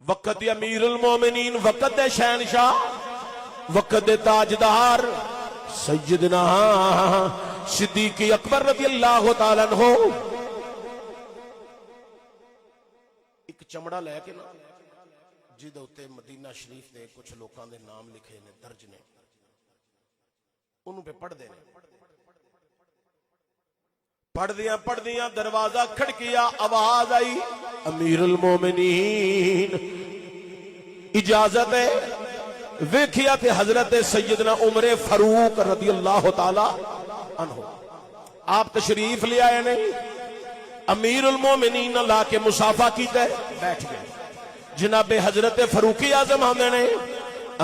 وقت امیر المومنین، وقت شہنشاہ، وقت تاجدار سیدنا صدیق اکبر رضی اللہ تعالیٰ عنہ ایک چمڑا لے کے نا جدے اتے مدینہ شریف دے کچھ لوکاں دے نام لکھے نے، درج نے، انہوں پہ پڑھ دے پڑھ دیاں دروازہ کھڑکیا، آواز آئی امیر المومنین اجازت ہے۔ ویکھیا تے حضرت سیدنا عمر فاروق رضی اللہ تعالی عنہ آپ تشریف لے آئے نہیں، امیر المومنین لا کے مصافحہ کیتا ہے، بیٹھ گئے۔ جناب حضرت فاروق اعظم آندے نے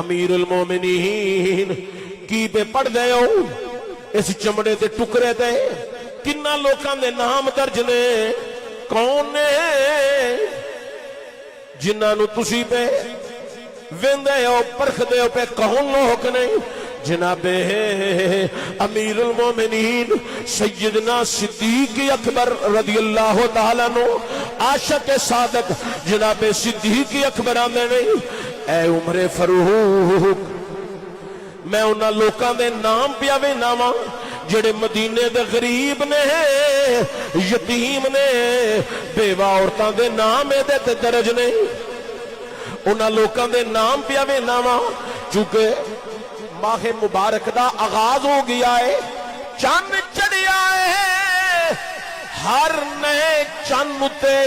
امیر المومنین کی پہ پڑھ دے ہو اس چمڑے تے ٹکرے تے کنہ لوکاں دے نام درج نے، کون نے جنہاں نو تسی پہ ویندے ہو پرکھ دے ہو پہ کون لوگ نہیں؟ جناب امیر المومنین سیدنا صدیق اکبر رضی اللہ تعالیٰ عنہ عاشق صادق جناب صدیق اکبر آندے نہیں، اے عمر فاروق میں انہاں لوکاں دے نام پیا ویناواں جڑے مدینے دے غریب نے، یتیم نے، بیوہ عورتاں دے نام دے تے درج نے، انہاں لوکاں دے نام پیا ویناواں چونکہ ماہ مبارک دا آغاز ہو گیا ہے، چند چڑھیا ہے، ہر نئے چند تے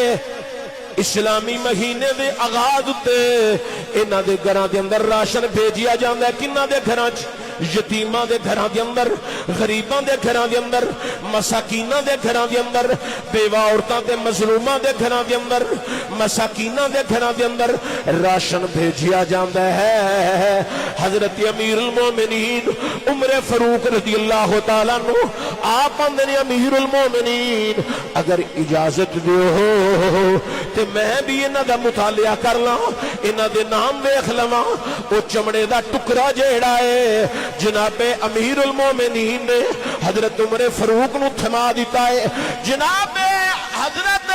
اسلامی مہینے دے آغاز تے انہاں دے گھراں دے اندر راشن بھیجیا جاندا ہے، کنہاں دے گھراں چ یتیماں دے گھراں دے اندر، غریباں دے گھراں دے اندر، مساکیناں دے گھراں دے اندر، بیوہ عورتاں تے مظلوماں دے گھراں دے اندر، مساکیناں دے گھراں دے اندر راشن بھیجیا جاندا ہے۔ حضرت امیر المومنین عمر فاروق رضی اللہ تعالیٰ عنہ آپ آندے نے امیر المومنین اگر اجازت دیو تے میں بھی انہاں دا مطالعہ کر لاں، انہاں دے نام ویکھ لواں۔ او چمڑے دا ٹکڑا جیڑا ہے جناب امیر المومنین نے حضرت عمر فاروق نو تھما دیتا ہے۔ جناب حضرت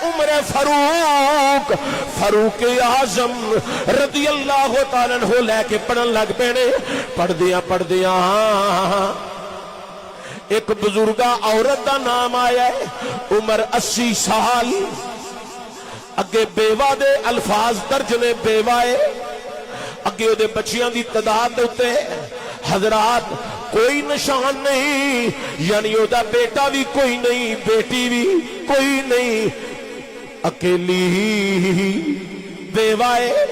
عمر فاروق فاروق اعظم رضی اللہ تعالیٰ عنہ لے کے پڑھن لگ پینے، پڑھ دیاں ایک بزرگہ عورت دا نام آیا ہے، عمر 80 سال، اگے بیوہ دے الفاظ درج نے، بیوہ ہے، اگے او دے بچیاں دی تعداد ہوتے حضرات کوئی نشان نہیں، یعنی او دا بیٹا بھی کوئی نہیں، بیٹی بھی کوئی نہیں، اکیلی بیوہ ہے،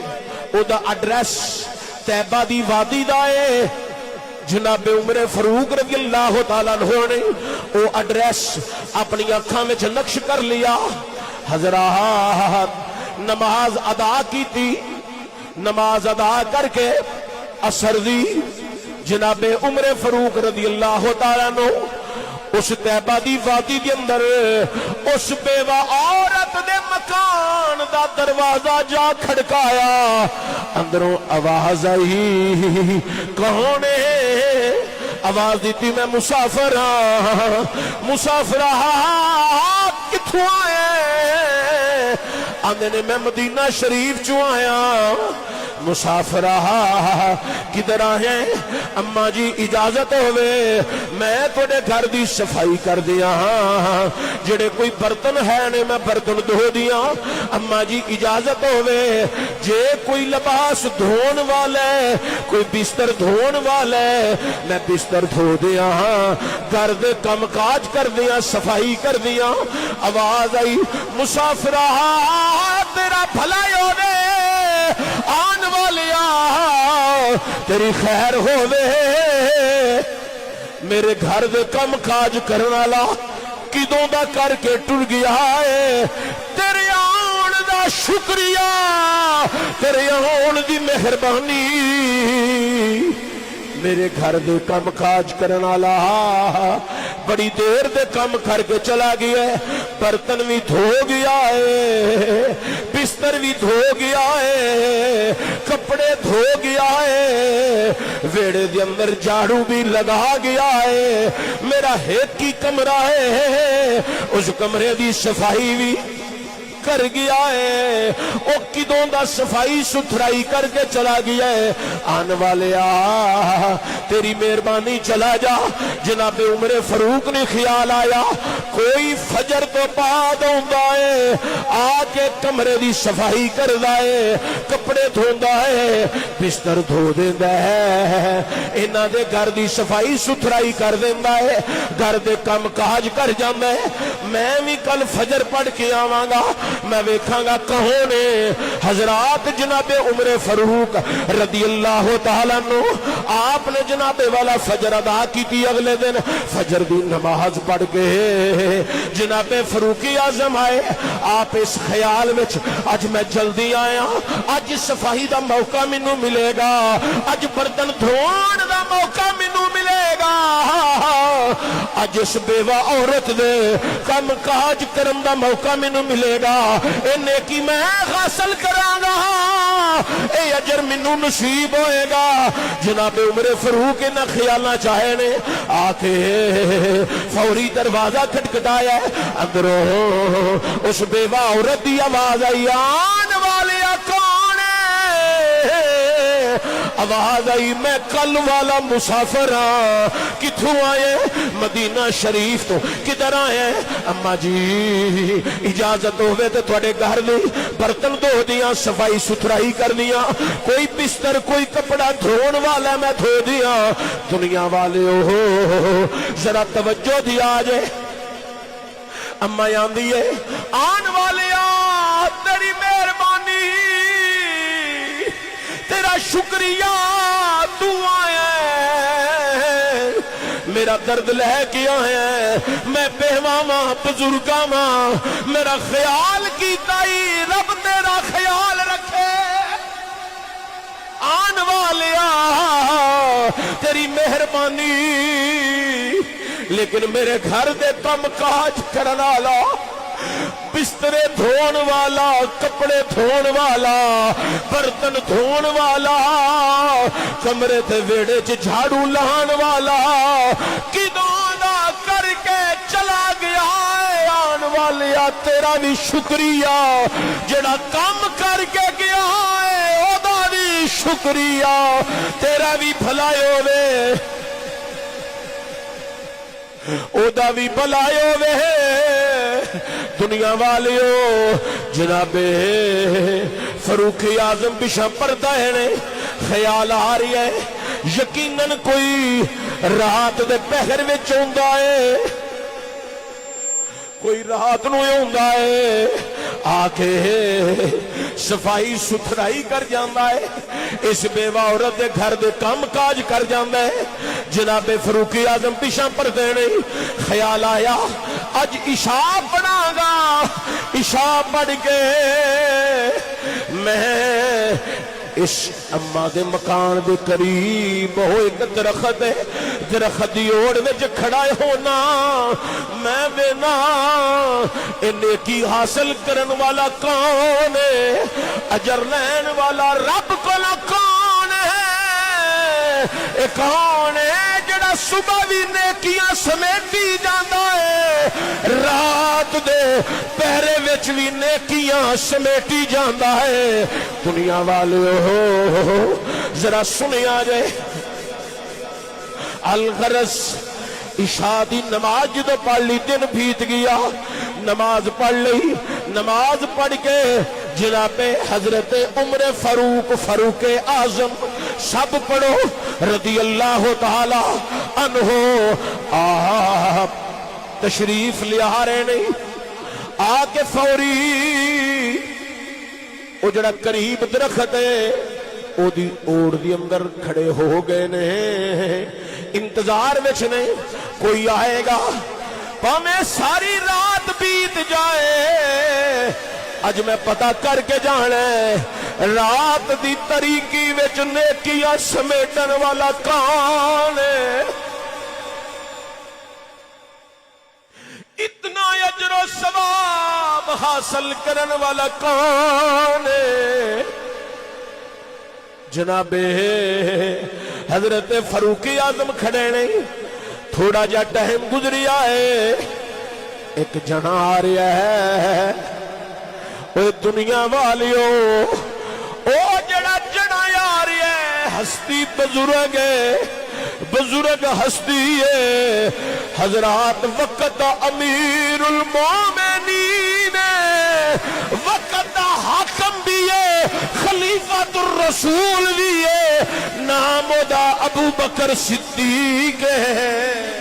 او دا ایڈریس طیبہ دی وادی دا ہے۔ جناب عمر فاروق رضی اللہ تعالیٰ عنہ نے او ایڈریس اپنی آنکھاں میں نقش کر لیا۔ حضرات نماز ادا کی تھی، نماز ادا کر کے اثر دی جناب عمر فاروق رضی اللہ تعالیٰ عنہ اس طیبہ دی وادی کے اندر اس بیوہ عورت دے مکان دا دروازہ جا کھڑکایا، اندروں آواز آئی، کون ہے؟ آواز دیتی میں مسافر ہاں، مسافر ہاں، کتھوں آئے؟ آندے نے میں مدینہ شریف چوں آیا۔ مسافرہ کدھر آئے؟ اماں جی اجازت ہوئے میں توڑے گھر دی صفائی کر دیا ہاں، جڑے کوئی برتن ہے نے میں برتن دھو دیا۔ اماں جی اجازت ہوئے جے کوئی لباس دھون والے، کوئی بستر دھون والے، میں بستر دھو دیا ہاں، گھر دے کم کاج کر دیا، صفائی کر دیا۔ آواز آئی مسافرہ تیرا بھلائی ہونے آن والیا تیری خیر ہووے، میرے گھر دے کم کاج کرنا لا کدوں دا کر کے ٹر گیا ہے، تیرے آن دا شکریہ، تیرے آن دی مہربانی، میرے گھر دے کم کاج کرنا لا بڑی دیر دے کم کر کے چلا گیا ہے، برتن بھی دھو گیا ہے، بستر بھی دھو گیا ہے، کپڑے دھو گیا ہے، ویڑے دے اندر جھاڑو بھی لگا گیا ہے، میرا ایک ہی کمرہ ہے، اس کمرے دی صفائی بھی کر گیا ہے او کدوں دا صفائی ستھرائی کر کے چلا گیا ہے آن والے تیری مہربانی چلا جا جناب عمر فاروق نے خیال آیا کوئی فجر تو بعد ہوندا ہے آ کے کمرے دی صفائی کردا ہے کپڑے دھوندا ہے بستر دھو دیندا ہے انہاں دے گھر دی صفائی ستھرائی کر دیندا ہے گھر دے کام کاج کر جاندا ہے میں بھی کل فجر پڑھ کے آواں گا میں ویکھاں گا کہوں نے حضرات جناب عمر فاروق رضی اللہ تعالیٰ عنہ آپ نے جناب والا فجر ادا کی تھی اگلے دن فجر دی نماز پڑھ کے جناب فاروق اعظم آئے آپ اس خیال وچ اج میں جلدی آیا اج صفائی دا موقع مینوں ملے گا اج برتن دھون دا موقع مینوں ملے گا اج اس بیوہ عورت دے کم کاج کرن دا موقع مینوں ملے گا اے نیکی میں حاصل کراں گا اے اجر مینوں نصیب ہوئے گا جناب عمر فاروق نہ خیالنا چاہے نے آکے فوری دروازہ کھٹکھٹایا اندروں اس بیوہ عورت دی آواز آئی آن والے کون ہے آواز آئی میں کل والا مسافر ہاں کتھوں آئے مدینہ شریف تو کدھر آئے اما جی اجازت ہوئے تو تھوڑے گھر دی برتن دھو دیا صفائی ستھرائی کر دیا کوئی بستر کوئی کپڑا دھون والا میں دھو دیا دنیا والے ہو ذرا توجہ دیا جے اما آندی ہے آن والے تیری مہربانی تیرا شکریہ تو آیا میرا درد لے کے آیا میں بیواں ماں بزرگاں ماں میرا خیال کیتا ہی رب تیرا خیال رکھے آن والیا تیری مہربانی لیکن میرے گھر دے کم کاج کرن والا بسترے دھون والا کپڑے دھون والا برتن دھون والا کمرے تے ویڑے چ جھاڑو لہان والا کدوں دا کر کے چلا گیا ہے آن والیا تیرا بھی شکریہ جڑا کم کر کے گیا ہے او دا بھی شکریہ تیرا بھی بھلائی ہوے او دا بھی بھلائی ہوے دنیا والیو جناب فاروق اعظم پیچھے پردہ ہے خیال آ رہی ہے یقیناً کوئی رات دے پہر وچ ہوندا ہے کوئی رات نو ہوندا ہے آ کے صفائی ستھرائی کر جاندا ہے اس بیوہ عورت دے گھر دے کام کاج کر جاندا ہے جناب فاروق اعظم پیچھے پردے نہیں خیال آیا اج عشاء پڑھاں گا عشاء پڑھ کے میں اس اما دے مکان دے قریب ہو ایک درخت ہے درخت دی اوڑ وچ کھڑا ہونا میں بینا اے نیکی حاصل کرن والا کون ہے اجر لین والا رب کولا کون ہے اے کون ہے جڑا صبح بھی نیکیاں سمیٹی جاندا ہے رات دے پہرے وچ بھی نیکیاں سمیٹی جاندا ہے دنیا والے ہو ذرا سنیا جائے الغرض عشاء دی نماز جدو پڑھ لی دن بیت گیا نماز پڑھ لی نماز پڑھ کے جناب حضرت عمر فاروق اعظم سب پڑھو رضی اللہ تعالی عنہ آپ تشریف لے آ رہے نہیں آ کے فوری وہ جڑا قریب درخت ہے او دی اوڑ دی اندر کھڑے ہو گئے نے انتظار وچ نے کوئی آئے گا پاویں ساری رات بیت جائے اج میں پتہ کر کے جانا ہے رات دی طریقی وچ نیکیاں سمیٹن والا کون ہے اتنا اجر و ثواب حاصل کرن والا کون ہے جناب حضرت فاروق اعظم کھڑے نہیں تھوڑا جا ٹائم گزریا ہے ایک جنا آ رہا ہے اے دنیا والیو او جڑا جڑا یار ہے ہستی بزرگ ہے، بزرگ ہستی ہے حضرات، وقت دا امیر المومنین ہے، وقت دا حاکم بھی ہے، خلیفۃ الرسول بھی ہے، نام دا ابو بکر صدیق ہے۔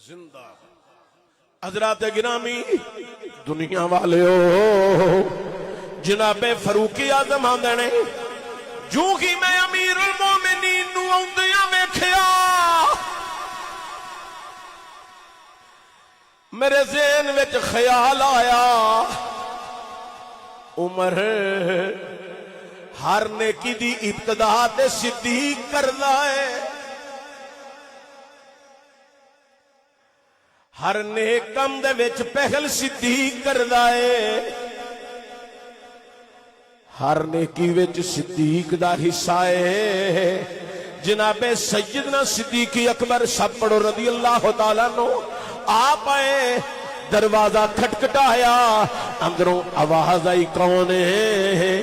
زندہ حضرات گرامی دنیا والے ہو، جناب فاروق اعظم آندے نے جو کہ میں امیر المومنین نو آندیاں ویکھیا میرے ذہن وچ خیال آیا عمر ہر نیکی دی ابتدا تے صدیق کردا ہے، ہر نیک کم دے وچ پہل صدیق کردا ہے، ہر نیکی وچ صدیق دا حصہ ہے۔ جناب سیدنا صدیق اکبر سب پڑھو رضی اللہ تعالیٰ عنہ آپ آئے، دروازہ کھٹکھٹایا، اندروں آواز آئی کون ہے؟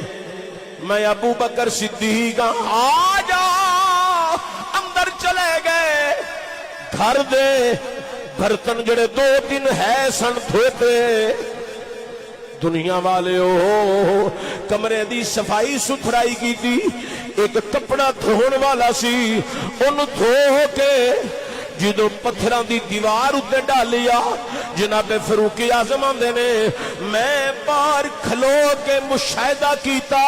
میں ابو بکر صدیق آ جا، اندر چلے گئے، گھر دے برتن جڑے دو دن ہے سن دھوتے، دنیا والے ہو کمرے دی صفائی ستھرائی کی تھی، ایک کپڑا دھون والا سی، ان دھو کے جدو پتھران دی دیوار اتے ڈالیا، جناب فاروق اعظم آندے نے میں باہر کھلو کے مشاہدہ کیتا،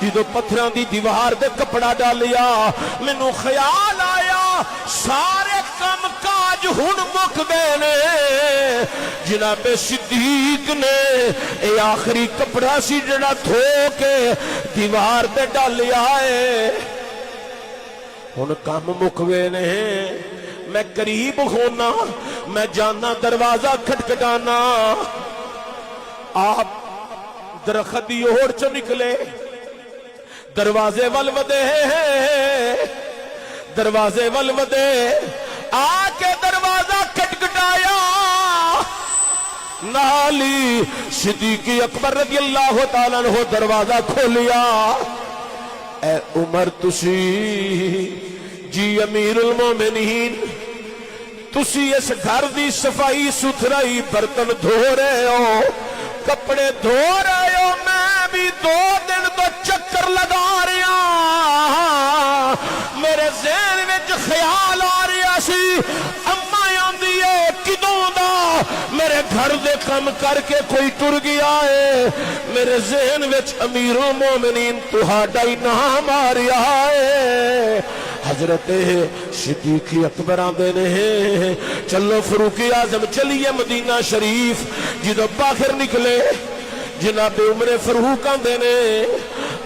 جدو پتھران دی دیوار دے کپڑا ڈالیا مینوں خیال آیا سارے کم کاج ہن مک گئے نے، جناب صدیق نے اے آخری کپڑا سی جڑا دھو کے دیوار دے ڈالیا ہے، ہن کم مک گئے نے، میں قریب ہونا، میں جانا دروازہ کھٹکھٹانا، آپ درخت دی اوڑ چو نکلے، دروازے ولودے دروازے ولودے، آ کے دروازہ کھٹکھٹایا، نالی صدیق اکبر رضی اللہ تعالیٰ عنہ دروازہ کھولیا، اے عمر تسی جی امیر المومنین تسی اس گھر دی صفائی ستھرائی برتن دھو رہے ہو، کپڑے دھو رہے ہو، میں بھی 2 دن تو چکر لگا رہا، میرے ذہن وچ خیال آ رہا سی اما آندی ہے کدوں دا میرے گھر دے کم کر کے کوئی ٹر گیا ہے، میرے ذہن وچ امیر المومنین تہاڈا ہی نام آ رہا ہے۔ حضرت صدیق اکبر آندے نے چلو فاروق اعظم چلیے مدینہ شریف، جدو باہر نکلے جناب عمر فاروق آندے نے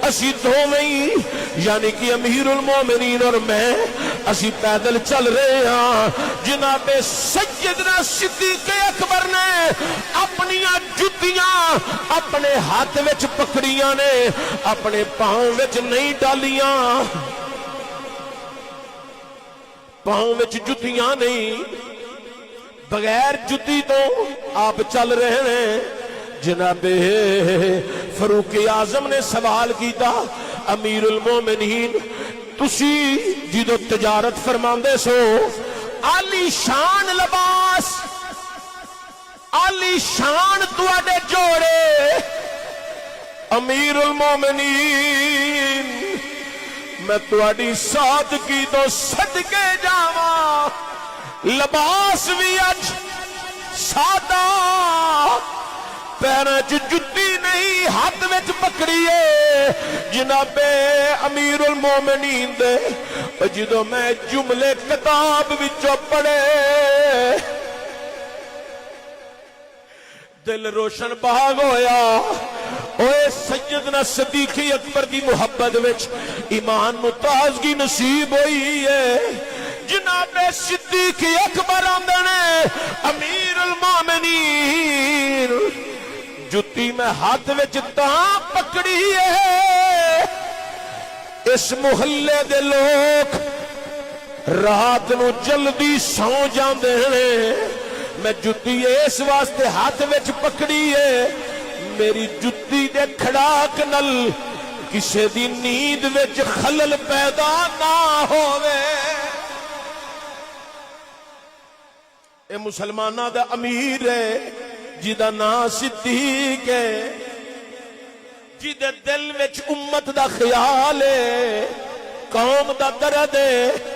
اسی دوویں یعنی کہ امیر المومنین اور میں اسی پیدل چل رہے ہاں، جناب سیدنا صدیق اکبر نے اپنی جتیاں اپنے ہاتھ وچ پکڑیاں نے، اپنے پاؤں وچ نہیں ڈالیاں، پاؤں وچ جتیاں نہیں، بغیر جتی تو آپ چل رہے ہیں۔ جناب فاروق اعظم نے سوال کیتا امیر المومنین تسی جدو تجارت فرماندے سو عالی شان لباس عالی شان تواڈے جوڑے، امیر المومنین میں تواڈی سادگی تو صدقے جاواں، لباس بھی اج سادہ، پیراں چ جُتی نہیں، ہاتھ وچ پکڑیے جناب امیر المومنین دے، جدوں میں جملے کتاب وچوں پڑھے دل روشن باغ ہویا، اوے سیدنا صدیق اکبر دی محبت وچ ایمان نو تازگی نصیب ہوئی ہے۔ جناب صدیق اکبر آندے نے امیر المومنین جتی میں ہاتھ وچ تاں پکڑی ہے اس محلے دے لوگ رات نو جلدی سو جاندے ہیں میں جتی اس واسطے ہاتھ وچ پکڑی ہے میری جتی دے کھڑاک نل کسے دی نیند وچ خلل پیدا نہ ہووے اے مسلمانہ دا امیر ہے جیدہ نام صدیق ہے جیدے دل وچ امت دا خیال ہے قوم دا درد ہے